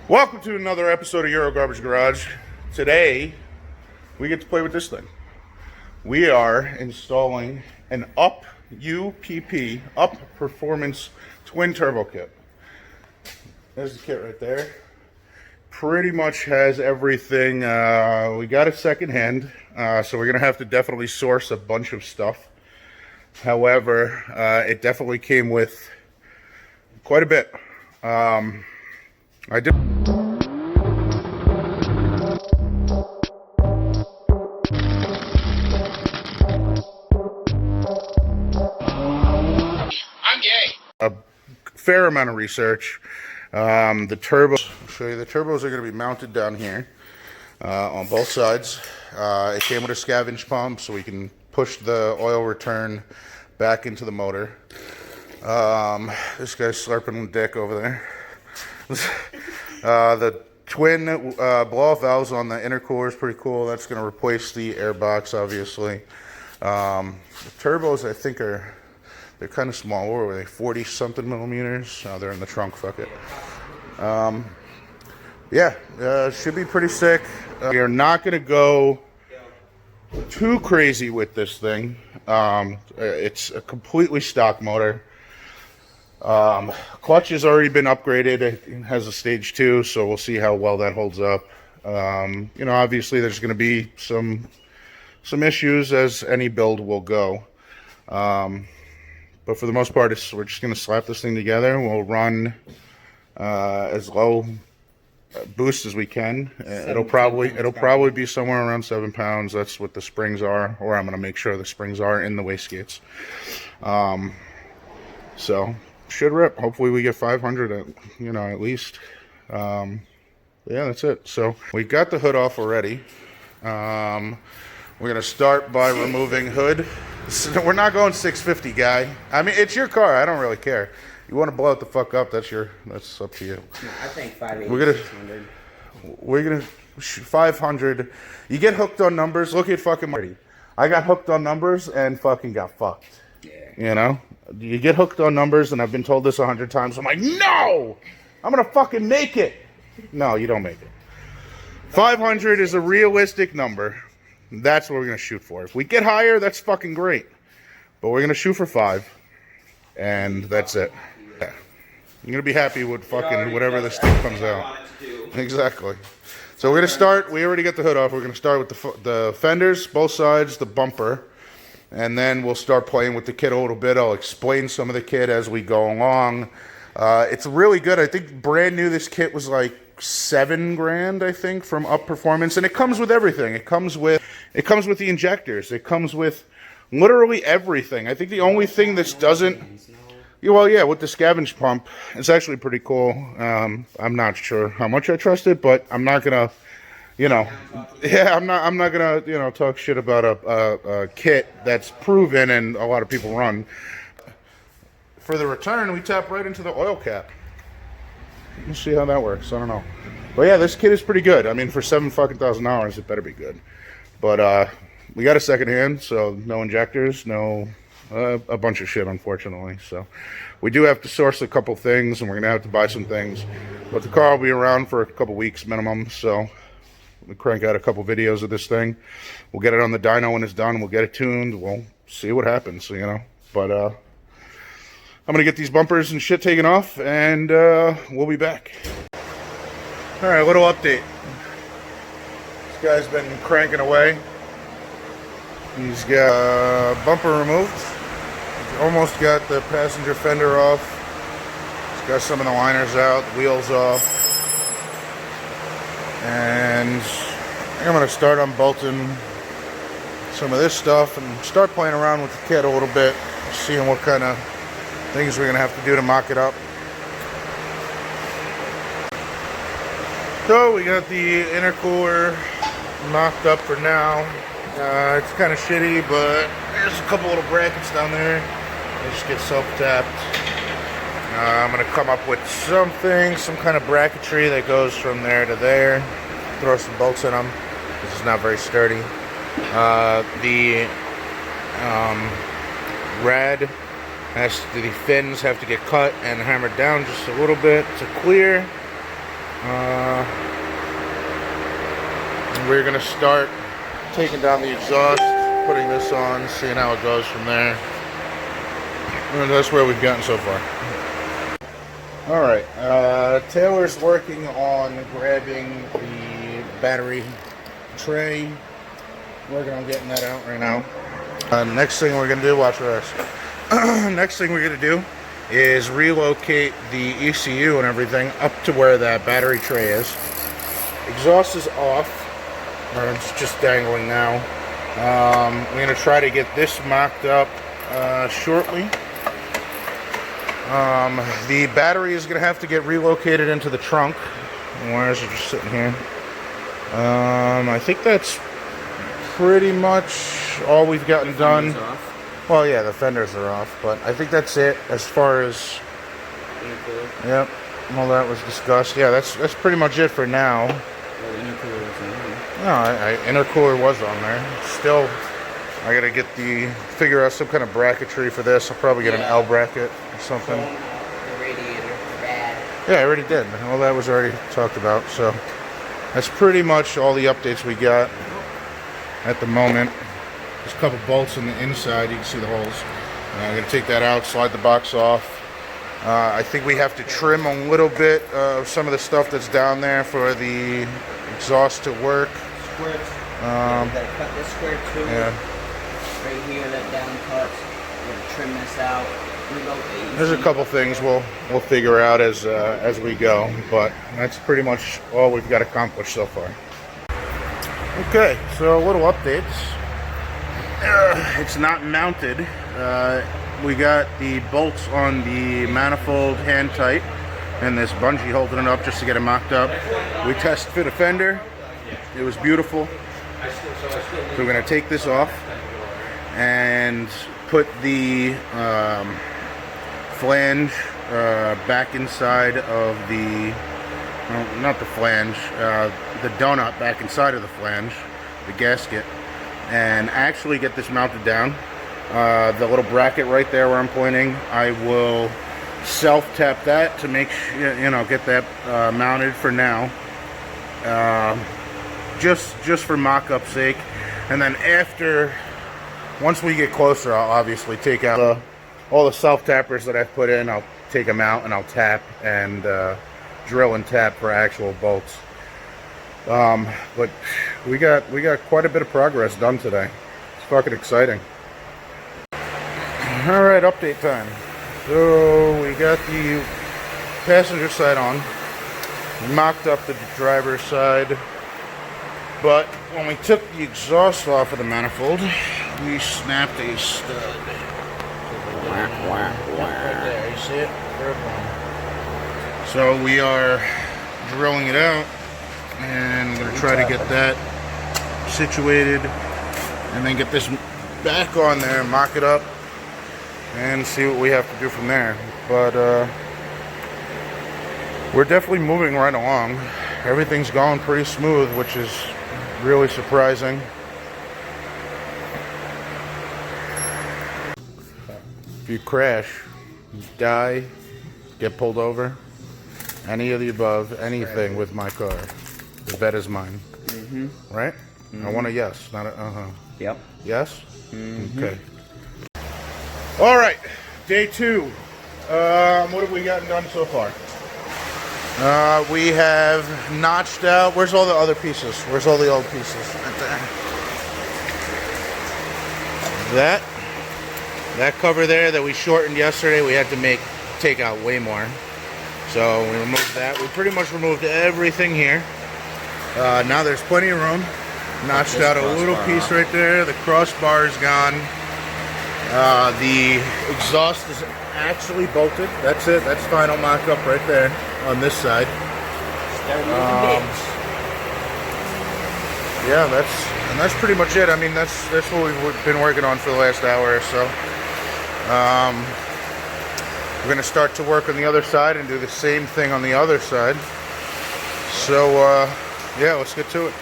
Welcome to another episode of Euro Garbage Garage. Today, we get to play with this thing. We are installing an UPP, Up Performance Twin Turbo Kit. There's the kit right there. Pretty much has everything. We got it secondhand, so we're going to have to definitely source a bunch of stuff. However, it definitely came with quite a bit. I did. A fair amount of research. The turbos, I'll show you, the turbos are going to be mounted down here on both sides. It came with a scavenge pump so we can push the oil return back into the motor. This guy's slurping dick over there. The twin blow-off valves on the intercooler is pretty cool. That's going to replace the air box, obviously. The turbos, I think, they're kind of small. What were they, 40-something millimeters? They're in the trunk, fuck it. Should be pretty sick. We are not going to go too crazy with this thing. It's a completely stock motor. Clutch has already been upgraded. It has a stage 2, so we'll see how well that holds up. Obviously there's going to be some issues as any build will go. But for the most part, we're just going to slap this thing together. We'll run as low boost as we can. It'll probably be somewhere around 7 pounds. That's what the springs are, or I'm going to make sure the springs are in the wastegates. So should rip. Hopefully we get 500 at least. Yeah, that's it. So we got the hood off already. We're going to start by removing hood. So we're not going 650, guy. I mean, it's your car. I don't really care. You want to blow it the fuck up, that's up to you. No, I think 580, we're gonna 500. You get hooked on numbers. Look at fucking Marty. I got hooked on numbers and fucking got fucked. Yeah. You get hooked on numbers, and I've been told this 100 times. I'm like, no! I'm gonna fucking make it. No, you don't make it. 500 is a realistic number. That's what we're going to shoot for. If we get higher, that's fucking great. But we're going to shoot for 5. And that's it. Yeah. You're going to be happy with fucking whatever the stick comes out. Exactly. So we're going to start. We already got the hood off. We're going to start with the fenders, both sides, the bumper. And then we'll start playing with the kit a little bit. I'll explain some of the kit as we go along. It's really good. I think brand new this kit was like $7,000, I think, from Up Performance, and it comes with everything. It comes with the injectors. It comes with literally everything. I think the only thing that doesn't, with the scavenge pump, it's actually pretty cool. I'm not sure how much I trust it, but I'm not gonna, I'm not gonna, talk shit about a kit that's proven and a lot of people run. For the return, we tap right into the oil cap. We'll see how that works. I don't know. But yeah, this kit is pretty good. I mean, for $7,000, it better be good. But we got a second hand, so no injectors, no a bunch of shit, unfortunately. So we do have to source a couple things, and we're going to have to buy some things. But the car will be around for a couple weeks minimum, so we'll crank out a couple videos of this thing. We'll get it on the dyno when it's done. We'll get it tuned. We'll see what happens, But I'm going to get these bumpers and shit taken off, and we'll be back. Alright, little update. This guy's been cranking away. He's got bumper removed. He's almost got the passenger fender off. He's got some of the liners out, the wheels off. And I'm going to start unbolting some of this stuff and start playing around with the kit a little bit, seeing what kind of things we're going to have to do to mock it up. So we got the intercooler mocked up for now. It's kind of shitty, but there's a couple little brackets down there. They just get self-tapped. I'm going to come up with some kind of bracketry that goes from there to there. Throw some bolts in them. This is not very sturdy. The rad the fins have to get cut and hammered down just a little bit to clear. We're gonna start taking down the exhaust, putting this on, seeing how it goes from there. And that's where we've gotten so far. Alright, Taylor's working on grabbing the battery tray. Working on getting that out right now. Next thing we're gonna do, watch this. Next thing we're gonna do is relocate the ECU and everything up to where that battery tray is. Exhaust is off, or it's just dangling now. We're gonna try to get this mocked up shortly. The battery is gonna have to get relocated into the trunk. The wires are just sitting here. I think that's pretty much all we've gotten done. Well, yeah, the fenders are off, but I think that's it as far as. Yep, all that was discussed. Yeah, that's pretty much it for now. Well, the intercooler was on there. No, intercooler was on there. Still, I gotta figure out some kind of bracketry for this. I'll probably get an L bracket or something. The radiator, bad. Yeah, I already did. All that was already talked about. So that's pretty much all the updates we got at the moment. There's a couple bolts on the inside. You can see the holes. I'm gonna take that out, slide the box off. I think we have to trim a little bit of some of the stuff that's down there for the exhaust to work. Square. Yeah, we gotta cut this square too. Yeah. Right here, that down cuts. We're gonna trim this out. Relocate. There's a couple things we'll figure out as we go, but that's pretty much all we've got accomplished so far. Okay, so a little updates. It's not mounted. We got the bolts on the manifold hand tight and this bungee holding it up just to get it mocked up. We test fit a fender. It was beautiful. So we're going to take this off and put the flange back inside of the, well, not the flange, the donut back inside of the flange, the gasket, and actually get this mounted down. The little bracket right there where I'm pointing, I will self-tap that to make sure, get that mounted for now. Just for mock-up sake. And then once we get closer, I'll obviously take out all the self-tappers that I've put in. I'll take them out and I'll tap and drill and tap for actual bolts. But we got quite a bit of progress done today. It's fucking exciting. Alright, update time. So we got the passenger side on. We mocked up the driver's side. But when we took the exhaust off of the manifold, we snapped a stud. Whack, whack, whack. Right there, you see it? So we are drilling it out, and I'm going to try to get that situated, and then get this back on there, mock it up, and see what we have to do from there. But we're definitely moving right along. Everything's going pretty smooth, which is really surprising. If you crash, die, get pulled over, any of the above, anything with my car, the bet is mine. Mm-hmm. Right? Mm-hmm. I want a yes, not a uh-huh. Yep. Yes? Mm-hmm. Okay. All right, day 2. What have we gotten done so far? We have notched out. Where's all the other pieces? Where's all the old pieces? Right there. That cover there that we shortened yesterday, we had to take out way more. So we removed that. We pretty much removed everything here. Now there's plenty of room. Notched out a little piece right there. The crossbar is gone. The exhaust is actually bolted. That's it. That's final mock-up right there on this side. Yeah, that's pretty much it. I mean, that's what we've been working on for the last hour or so. We're going to start to work on the other side and do the same thing on the other side. So, yeah, let's get to it.